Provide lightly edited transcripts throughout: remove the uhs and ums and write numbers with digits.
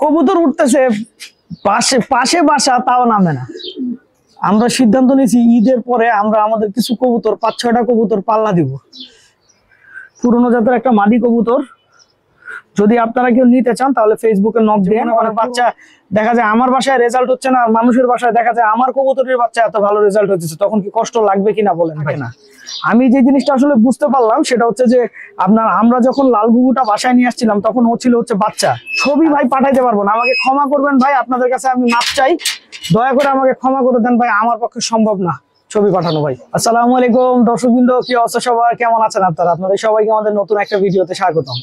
কবুতর উঠতেছে, পাশে পাশে বাসা, তাও নামে না। আমরা সিদ্ধান্ত নিয়েছি ঈদের পরে আমরা আমাদের কিছু কবুতর 5-6টা কবুতর পাল্লা দিব। পুরনো জাতের একটা মাদি কবুতর, যদি আপনারা কেউ নিতে চান তাহলে ফেসবুকে নক দিয়ে। অনেক বাচ্চা দেখা যায় আমার বাসায় রেজাল্ট হচ্ছে না, মানুষের বাসায় দেখা যায় আমার কবুতরের বাচ্চা এত ভালো রেজাল্ট হচ্ছে, তখন কি কষ্ট লাগবে কিনা বলেন ভাই? না, আমি যে জিনিসটা আসলে বুঝতে পারলাম সেটা হচ্ছে যে আমরা যখন লাল ঘুঘুটা বাসায় নিয়ে আসছিলাম তখন ও ছিল হচ্ছে বাচ্চা। ছবি ভাই পাঠাইতে পারবো না, আমাকে ক্ষমা করবেন ভাই, আপনাদের কাছে আমি মাপ চাই, দয়া করে আমাকে ক্ষমা করে দেন ভাই, আমার পক্ষে সম্ভব না ছবি পাঠানো ভাই। আসসালামু আলাইকুম দর্শকবৃন্দ, কি অবস্থা সবার, কেমন আছেন আপনারা? আপনাদের সবাইকে আমাদের নতুন একটা ভিডিওতে স্বাগতম।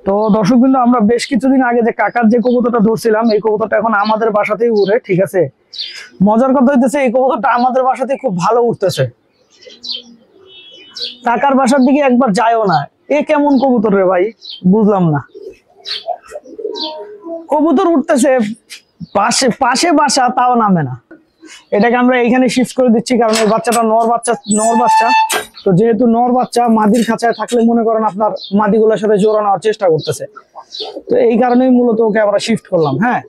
তো দর্শকবৃন্দ, আমরা বেশ কিছুদিন আগে যে কাকার যে কবুতরটা ধরছিলাম, এই কবুতরটা এখন আমাদের বাসাতেই উড়ে, ঠিক আছে। মজার কথা হইতেছে এই কবুতরটা আমাদের বাসাতেই খুব ভালো উঠতেছে, কাকার বাসার দিকে একবার যায়ও না। এ কেমন কবুতর রে ভাই, বুঝলাম না। কবুতর উঠতেছে, পাশে পাশে বাসা, তাও নামে না। এটাকে আমরা এইখানে শিফট করে দিচ্ছি, কারণ এই বাচ্চাটা নর বাচ্চা। তো যেহেতু নর বাচ্চা মাদির খাঁচায় থাকলে মনে করেন আপনার মাদিগুলোর সাথে জোড়া নেওয়ার চেষ্টা করতেছে, তো এই কারণেই মূলত ওকে আমরা শিফট করলাম। হ্যাঁ,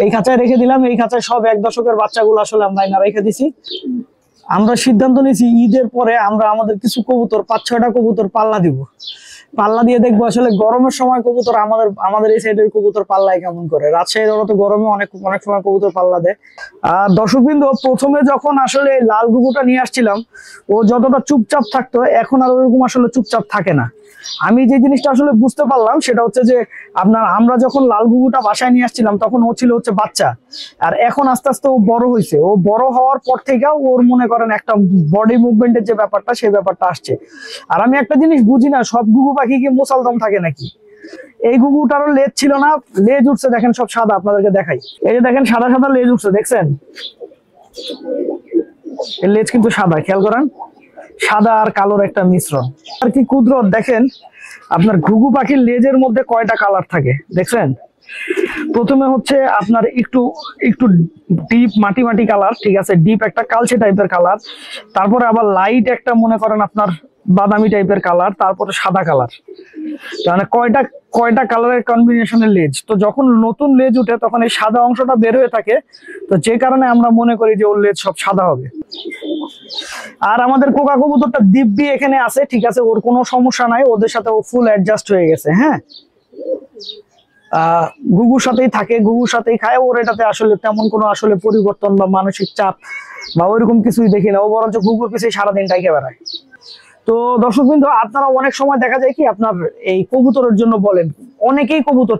এই খাঁচায় রেখে দিলাম। এই খাঁচায় সব 1 দশকের বাচ্চাগুলো আসলে আমরা রেখে দিছি। আমরা সিদ্ধান্ত নিয়েছি ঈদের পরে আমরা আমাদের কিছু কবুতর 5-6টা কবুতর পাল্লা দিব। পাল্লা দিয়ে দেখবো আসলে গরমের সময় কবুতর আমাদের এই সাইডের কবুতর পাল্লায় কেমন করে। রাজশাহীর ওরা তো গরমে অনেক সময় কবুতর পাল্লা দেয়। আর দর্শকবৃন্দ, প্রথমে যখন আসলে লাল ঘুঘুটা নিয়ে আসছিলাম ও যতটা চুপচাপ থাকতো, এখন আর ওরকম আসলে চুপচাপ থাকে না। আমি যে জিনিসটা আসলে বুঝতে পারলাম সেটা হচ্ছে যে আমরা যখন লাল ঘুঘুটা বাসায় নিয়ে আসছিলাম তখন ও ছিল হচ্ছে বাচ্চা, আর এখন আস্তে আস্তে ও বড় হয়েছে। ও বড় হওয়ার পর থেকেও ওর মনে করেন একটা বডি মুভমেন্টের যে ব্যাপারটা, সেই ব্যাপারটা আসছে। আর আমি একটা জিনিস বুঝি না, সব ঘুঘু পাখি কি মোসালদম থাকে নাকি? এই ঘুঘুটারও লেজ ছিল না, লেজ উঠছে দেখেন সব সাদা। আপনাদেরকে দেখাই, এই যে দেখেন সাদা সাদা লেজ উঠছে, দেখছেন? এর লেজ কিন্তু সাদা, খেয়াল করেন, সাদা আর কালোর একটা মিশ্রণ। আর কি কুদরত দেখেন, আপনার ঘুঘু পাখির লেজের মধ্যে কয়টা কালার থাকে দেখছেন? প্রথমে হচ্ছে আপনার একটু ডিপ মাটি কালার, ঠিক আছে, ডিপ একটা কালচে টাইপের কালার, তারপরে আবার লাইট একটা মনে করেন আপনার বাদামি টাইপের কালার, তারপরে সাদা কালার। মানে কয়টা কালারের কম্বিনেশনের লেজ। তো যখন নতুন লেজ উঠে তখন এই সাদা অংশটা বের হয়ে থাকে, তো যে কারণে আমরা মনে করি যে ওর লেজ সব সাদা হবে। আর আমাদের কোকা কবুতরটা দিব্যি এখানে আছে, ঠিক আছে, ওর কোনো সমস্যা নাই, ওদের সাথে ও ফুল অ্যাডজাস্ট হয়ে গেছে। হ্যাঁ, ঘুঘুর সাথেই থাকে, ঘুঘুর সাথেই খায়, ওর এটাতে আসলে তেমন কোনো আসলে পরিবর্তন বা মানসিক চাপ বা ওইরকম কিছুই দেখি না। ও বরঞ্চ ঘুঘুর পিছিয়ে সারাদিন টাইকে বেড়ায়। তো দর্শকবৃন্দ, আপনারা অনেক সময় দেখা যায় কি আপনার এই কবুতরের জন্য বলেন, অনেকেই কবুতর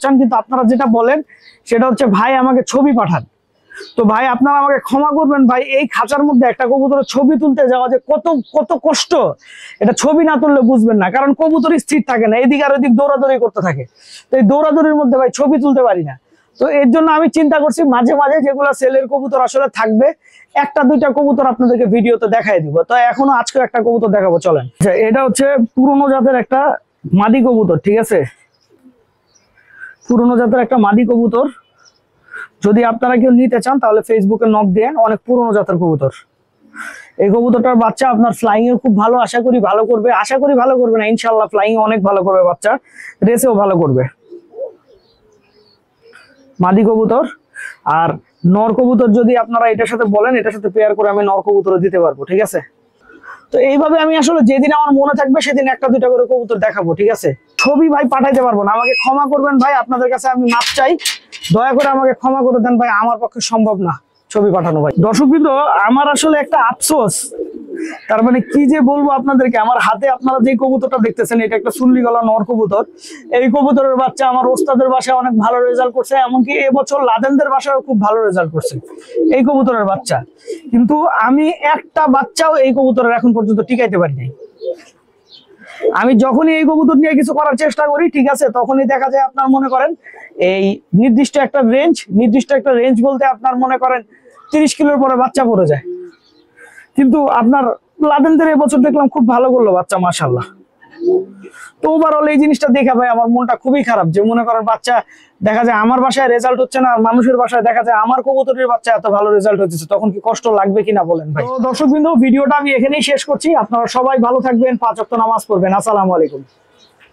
চান, কিন্তু আপনারা যেটা বলেন সেটা হচ্ছে ভাই আমাকে ছবি পাঠান। তো ভাই আপনারা আমাকে ক্ষমা করবেন ভাই, এই খাঁচার মধ্যে একটা কবুতরের ছবি তুলতে যাওয়া যে কত কষ্ট, এটা ছবি না তুললে বুঝবেন না। কারণ কবুতর স্থির থাকে না, এদিক আর ওদিক দৌড়াদৌড়ি করতে থাকে। তো এই দৌড়াদৌড়ির মধ্যে ভাই ছবি তুলতে পারি না। তো এর জন্য আমি চিন্তা করছি মাঝে মাঝে যেগুলো সেলের কবুতর আসলে থাকবে, 1-2টা কবুতর আপনাদেরকে ভিডিওতে দেখাই দিব। তো এখনো আজকে একটা কবুতর দেখাবো, চলেন। এটা হচ্ছে পুরনো জাতের একটা মাদি কবুতর, ঠিক আছে, পুরনো জাতের একটা মাদি কবুতর। যদি আপনারা কেউ নিতে চান তাহলে ফেসবুকে নক দিয়ে। অনেক পুরনো জাতের কবুতর। এই কবুতরটার বাচ্চা আপনার ফ্লাইং এ খুব ভালো, আশা করি ভালো করবে না, ইনশাল্লাহ ফ্লাইং অনেক ভালো করবে বাচ্চা, রেসেও ভালো করবে। মাদি কবুতর। আর নর কবুতর যদি আপনারা এটার সাথে বলেন, এটার সাথে পেয়ার করে আমি নর কবুতর দিতে পারবো, ঠিক আছে। তো এইভাবে আমি আসলে যেদিন আমার মনে থাকবে সেদিন 1-2টা করে কবুতর দেখাবো, ঠিক আছে। ছবি ভাই পাঠাইতে পারবো না, আমাকে ক্ষমা করবেন ভাই, আপনাদের কাছে আমি মাপ চাই, দয়া করে আমাকে ক্ষমা করে দেন ভাই, আমার পক্ষে সম্ভব না ছবি পাঠানো ভাই। দর্শকবৃন্দ, আমার আসলে একটা আফসোস, তার মানে কি যে বলবো আপনাদেরকে, আমার হাতে আপনারা যে কবুতরটা দেখতেছেন এটা একটা চুল্লি গলা নর কবুতর। এই কবুতরের বাচ্চা আমার ওস্তাদের বাসায় অনেক ভালো রেজাল্ট করছে, এমনকি এবছর লাদেনদের বাসায় খুব ভালো রেজাল্ট করছে এই কবুতরের বাচ্চা। কিন্তু আমি একটা বাচ্চাও এই কবুতরের এখন পর্যন্ত টিকাইতে পারি নাই। আমি যখনই এই কবুতর নিয়ে কিছু করার চেষ্টা করি, ঠিক আছে, তখনই দেখা যায় আপনার মনে করেন এই নির্দিষ্ট একটা রেঞ্জ বলতে আপনার মনে করেন 30 কিলোর পরে বাচ্চা পড়ে যায়। কিন্তু আপনার লাদেনদের এবছর দেখলাম খুব ভালো করলো বাচ্চা, মাশাআল্লাহ। তো ওভারঅল এই জিনিসটা দেখে ভাই আমার মনটা খুবই খারাপ, যে মনে করেন বাচ্চা দেখা যায় আমার বাসায় রেজাল্ট হচ্ছে না, মানুষের বাসায় দেখা যায় আমার কবুতরের বাচ্চা এত ভালো রেজাল্ট হচ্ছে, তখন কি কষ্ট লাগবে কিনা বলেন ভাই। তো দর্শকবৃন্দ, ভিডিওটা আমি এখানেই শেষ করছি। আপনারা সবাই ভালো থাকবেন, 5 ওয়াক্ত নামাজ পড়বেন। আসসালামু আলাইকুম।